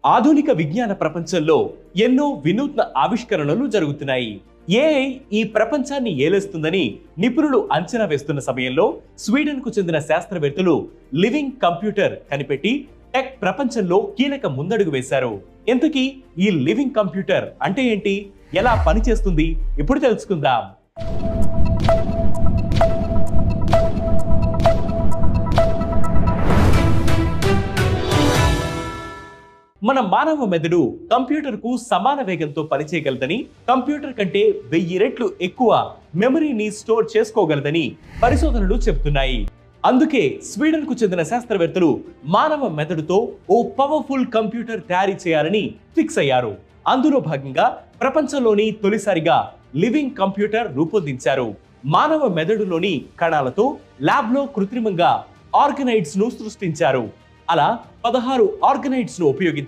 ఆధునిక విజ్ఞాన ప్రపంచంలో ఎన్నో వినూత్న ఆవిష్కరణలు జరుగుతున్నాయి. ఏఐ ఈ ప్రపంచాన్ని ఏలేస్తుందని నిపుణులు అంచనా వేస్తున్న సమయంలో స్వీడన్కు చెందిన శాస్త్రవేత్తలు లివింగ్ కంప్యూటర్ కనిపెట్టి టెక్ ప్రపంచంలో కీలక ముందడుగు వేశారు. ఇంతకీ ఈ లివింగ్ కంప్యూటర్ అంటే ఏంటి, ఎలా పనిచేస్తుంది, ఇప్పుడు తెలుసుకుందాం. మన మానవ మెదడు కంప్యూటర్ కు సమాన వేగంతో పనిచేయగలదని, కంప్యూటర్ కంటే 1000 రెట్లు ఎక్కువ మెమరీని స్టోర్ చేసుకోగలదని పరిశోధనలు చెబుతున్నాయి. అందుకే స్వీడన్ కు చెందిన శాస్త్రవేత్తలు మానవ మెదడుతో ఓ పవర్ఫుల్ కంప్యూటర్ తయారీ చేయాలని ఫిక్స్ అయ్యారు. అందులో భాగంగా ప్రపంచంలోని తొలిసారిగా లివింగ్ కంప్యూటర్ రూపొందించారు. మానవ మెదడులోని కణాలతో ల్యాబ్ లో కృత్రిమంగా ఆర్గనైడ్స్ ను సృష్టించారు. అలా 16 ఆర్గనైడ్స్ ను ఉపయోగించి